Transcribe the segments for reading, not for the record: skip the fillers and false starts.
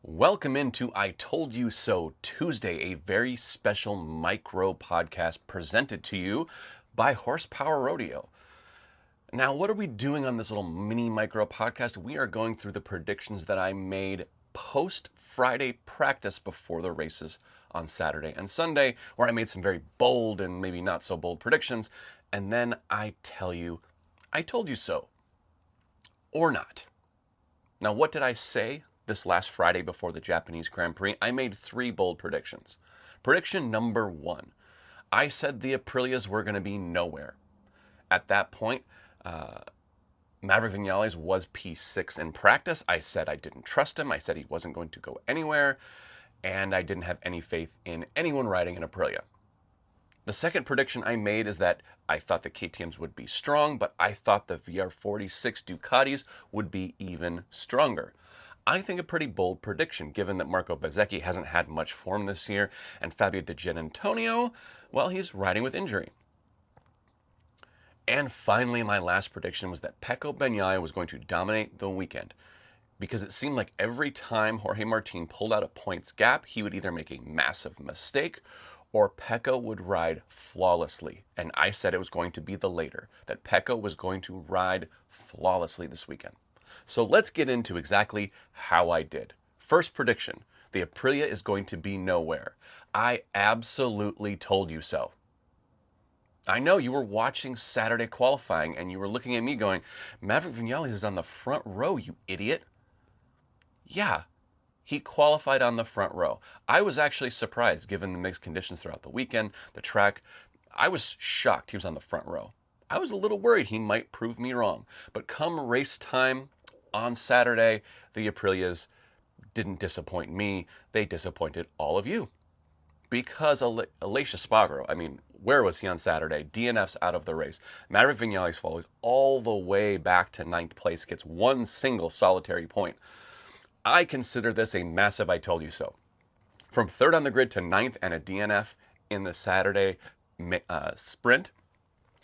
Welcome into I Told You So Tuesday, a very special micro podcast presented to you by Horsepower Rodeo. Now, what are we doing on this little mini micro podcast? We are going through the predictions that I made post Friday practice before the races on Saturday and Sunday, where I made some very bold and maybe not so bold predictions. And then I tell you, I told you so. Or not. Now, what did I say this last Friday before the Japanese Grand Prix? I made three bold predictions. Prediction number one, I said the Aprilias were going to be nowhere. At that point, Maverick Vinales was P6 in practice. I said I didn't trust him. I said he wasn't going to go anywhere. And I didn't have any faith in anyone riding an Aprilia. The second prediction I made is that I thought the KTMs would be strong, but I thought the VR46 Ducatis would be even stronger. I think a pretty bold prediction, given that Marco Bezzecchi hasn't had much form this year, and Fabio Di Giannantonio, well, he's riding with injury. And finally, my last prediction was that Pecco Bagnaia was going to dominate the weekend, because it seemed like every time Jorge Martin pulled out a points gap, he would either make a massive mistake or Pecco would ride flawlessly. And I said it was going to be the later, that Pecco was going to ride flawlessly this weekend. So let's get into exactly how I did. First prediction, the Aprilia is going to be nowhere. I absolutely told you so. I know you were watching Saturday qualifying and you were looking at me going, Maverick Vinales is on the front row, you idiot. Yeah, he qualified on the front row. I was actually surprised given the mixed conditions throughout the weekend, the track. I was shocked he was on the front row. I was a little worried he might prove me wrong. But come race time on Saturday, the Aprilias didn't disappoint me. They disappointed all of you. Because Aleix Espargaro, I mean, where was he on Saturday? DNF's out of the race. Maverick Vinales follows all the way back to 9th place, gets one single solitary point. I consider this a massive I told you so. From 3rd on the grid to 9th and a DNF in the Saturday sprint.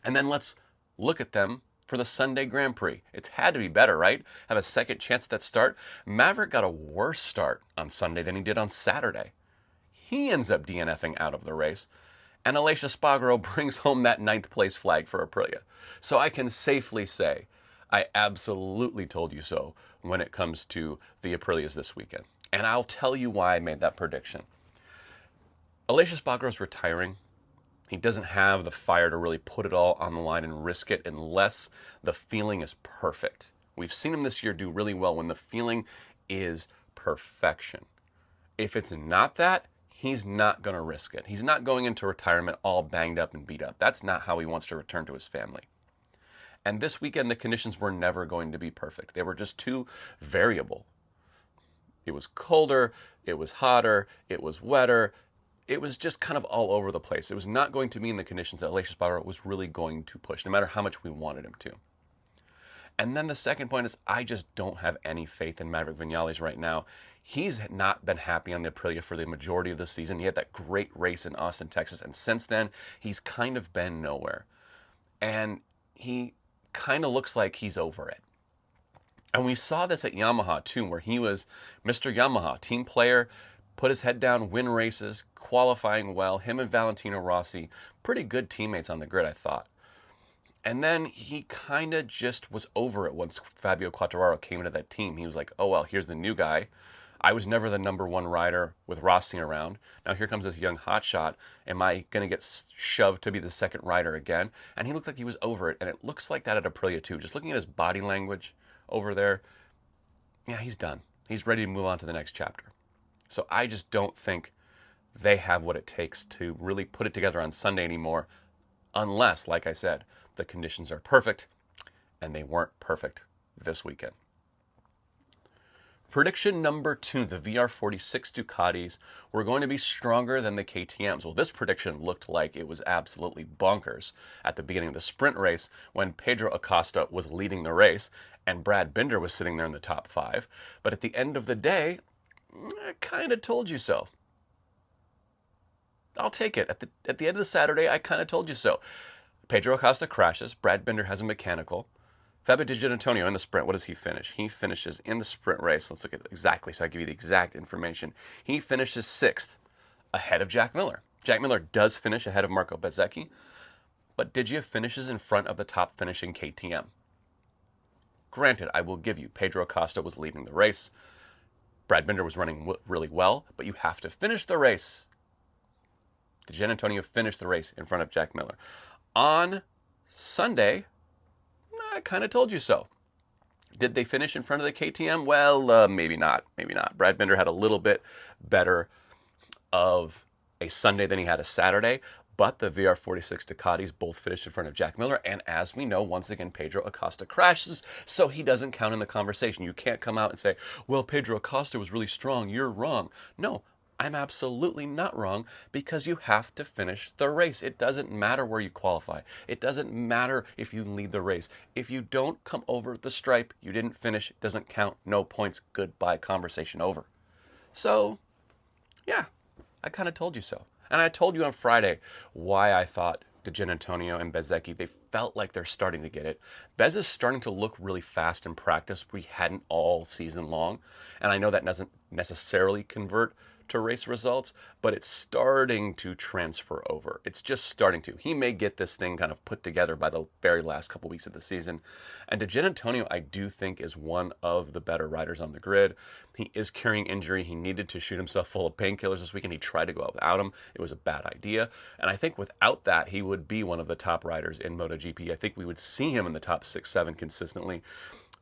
And then let's look at them for the Sunday Grand Prix. It had to be better, right? Have a second chance at that start. Maverick got a worse start on Sunday than he did on Saturday. He ends up DNFing out of the race. And Aleix Espargaro brings home that 9th place flag for Aprilia. So I can safely say, I absolutely told you so when it comes to the Aprilias this weekend. And I'll tell you why I made that prediction. Aleix Espargaro is retiring. He doesn't have the fire to really put it all on the line and risk it unless the feeling is perfect. We've seen him this year do really well when the feeling is perfection. If it's not that, he's not going to risk it. He's not going into retirement all banged up and beat up. That's not how he wants to return to his family. And this weekend, the conditions were never going to be perfect. They were just too variable. It was colder, it was hotter, it was wetter. It was just kind of all over the place. It was not going to mean the conditions that Aleix Espargaro was really going to push, no matter how much we wanted him to. And then the second point is I just don't have any faith in Maverick Vinales right now. He's not been happy on the Aprilia for the majority of the season. He had that great race in Austin, Texas, and since then, he's kind of been nowhere. And he kind of looks like he's over it. And we saw this at Yamaha too, where he was Mr. Yamaha, team player, put his head down, win races, qualifying well. Him and Valentino Rossi, pretty good teammates on the grid, I thought. And then he kind of just was over it once Fabio Quartararo came into that team. He was like, oh, well, here's the new guy. I was never the number one rider with Rossi around. Now here comes this young hotshot. Am I going to get shoved to be the second rider again? And he looked like he was over it. And it looks like that at Aprilia too. Just looking at his body language over there, yeah, he's done. He's ready to move on to the next chapter. So I just don't think they have what it takes to really put it together on Sunday anymore, unless, like I said, the conditions are perfect, and they weren't perfect this weekend. Prediction number 2, the VR46 Ducatis were going to be stronger than the KTMs. Well, this prediction looked like it was absolutely bonkers at the beginning of the sprint race when Pedro Acosta was leading the race and Brad Binder was sitting there in the top 5. But at the end of the day, I kind of told you so. I'll take it. At the end of the Saturday, I kind of told you so. Pedro Acosta crashes. Brad Binder has a mechanical. Fabio Di Giannantonio in the sprint, what does he finish? He finishes in the sprint race. Let's look at it exactly so I give you the exact information. He finishes 6th ahead of Jack Miller. Jack Miller does finish ahead of Marco Bezzecchi, but Digia finishes in front of the top finishing KTM. Granted, I will give you, Pedro Acosta was leading the race. Brad Binder was running really well, but you have to finish the race. Di Giannantonio finished the race in front of Jack Miller. On Sunday, I kind of told you so. Did they finish in front of the KTM? Well, maybe not. Maybe not. Brad Binder had a little bit better of a Sunday than he had a Saturday, but the VR46 Ducatis both finished in front of Jack Miller, and as we know, once again, Pedro Acosta crashes, so he doesn't count in the conversation. You can't come out and say, well, Pedro Acosta was really strong, you're wrong. No, I'm absolutely not wrong, because you have to finish the race. It doesn't matter where you qualify. It doesn't matter if you lead the race. If you don't come over the stripe, you didn't finish, it doesn't count, no points, goodbye, conversation over. So, yeah, I kind of told you so. And I told you on Friday why I thought Di Giannantonio and Bezzecchi, they felt like they're starting to get it. Bez is starting to look really fast in practice. We hadn't all season long. And I know that doesn't necessarily convert to race results, but it's starting to transfer over. It's just starting to. He may get this thing kind of put together by the very last couple weeks of the season. And Di Giannantonio, I do think, is one of the better riders on the grid. He is carrying injury. He needed to shoot himself full of painkillers this weekend. He tried to go out without him. It was a bad idea. And I think without that, he would be one of the top riders in MotoGP. I think we would see him in the top 6, 7 consistently.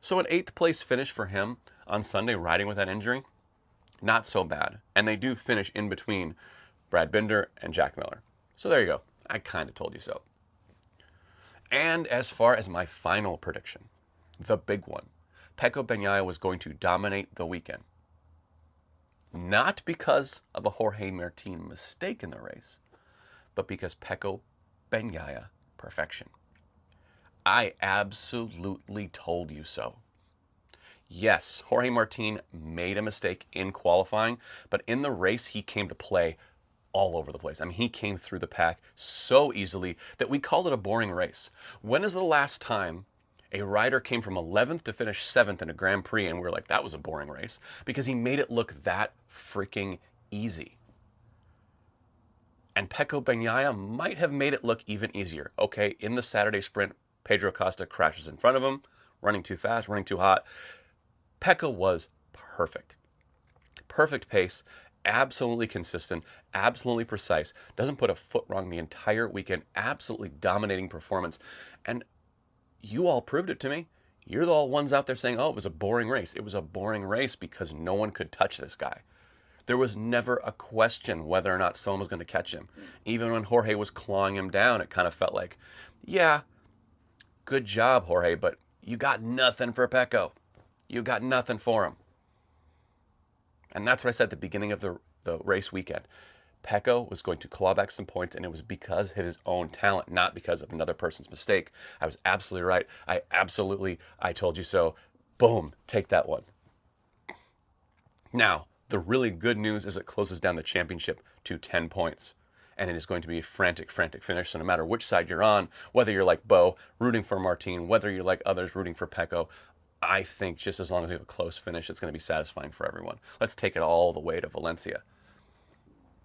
So an 8th place finish for him on Sunday, riding with that injury, not so bad. And they do finish in between Brad Binder and Jack Miller. So there you go. I kind of told you so. And as far as my final prediction, the big one, Pecco Bagnaia was going to dominate the weekend. Not because of a Jorge Martin mistake in the race, but because Pecco Bagnaia perfection. I absolutely told you so. Yes, Jorge Martin made a mistake in qualifying, but in the race, he came to play all over the place. I mean, he came through the pack so easily that we called it a boring race. When is the last time a rider came from 11th to finish 7th in a Grand Prix and we were like, that was a boring race? Because he made it look that freaking easy. And Pecco Bagnaia might have made it look even easier. Okay, in the Saturday sprint, Pedro Acosta crashes in front of him, running too fast, running too hot. Pecco was perfect. Perfect pace, absolutely consistent, absolutely precise, doesn't put a foot wrong the entire weekend, absolutely dominating performance. And you all proved it to me. You're the all ones out there saying, oh, it was a boring race. It was a boring race because no one could touch this guy. There was never a question whether or not someone was going to catch him. Even when Jorge was clawing him down, it kind of felt like, yeah, good job, Jorge, but you got nothing for Pecco. You got nothing for him. And that's what I said at the beginning of the race weekend. Pecco was going to claw back some points, and it was because of his own talent, not because of another person's mistake. I was absolutely right. I told you so. Boom, take that one. Now, the really good news is it closes down the championship to 10 points. And it is going to be a frantic, frantic finish. So no matter which side you're on, whether you're like Bo, rooting for Martin, whether you're like others, rooting for Pecco, I think just as long as we have a close finish, it's going to be satisfying for everyone. Let's take it all the way to Valencia.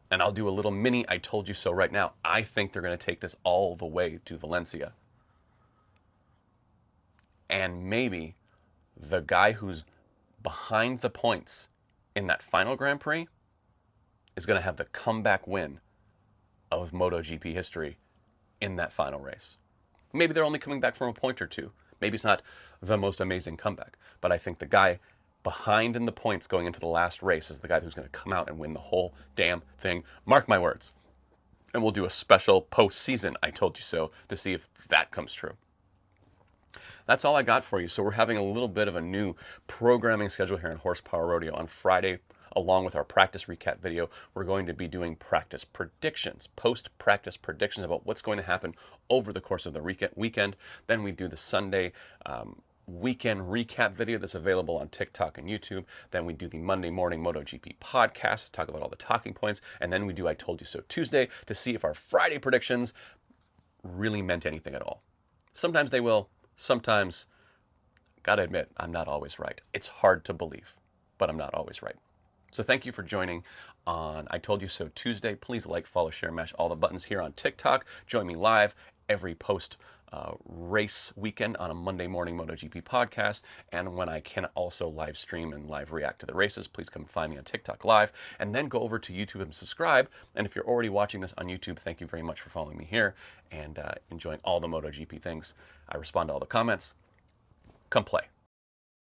And I'll do a little mini I told you so right now. I think they're going to take this all the way to Valencia. And maybe the guy who's behind the points in that final Grand Prix is going to have the comeback win of MotoGP history in that final race. Maybe they're only coming back from a point or two. Maybe it's not the most amazing comeback, but I think the guy behind in the points going into the last race is the guy who's going to come out and win the whole damn thing. Mark my words. And we'll do a special post-season I told you so to see if that comes true. That's all I got for you. So we're having a little bit of a new programming schedule here in Horsepower Rodeo. On Friday, along with our practice recap video, we're going to be doing practice predictions, post-practice predictions about what's going to happen over the course of the weekend. Then we do the Sunday weekend recap video that's available on TikTok and YouTube. Then we do the Monday morning MotoGP podcast, talk about all the talking points. And then we do I Told You So Tuesday to see if our Friday predictions really meant anything at all. Sometimes they will, sometimes gotta admit, I'm not always right. It's hard to believe, but I'm not always right. So thank you for joining on I Told You So Tuesday. Please like, follow, share, mash all the buttons here on TikTok. Join me live every post race weekend on a Monday morning MotoGP podcast. And when I can also live stream and live react to the races, please come find me on TikTok live and then go over to YouTube and subscribe. And if you're already watching this on YouTube, thank you very much for following me here and enjoying all the MotoGP things. I respond to all the comments. Come play.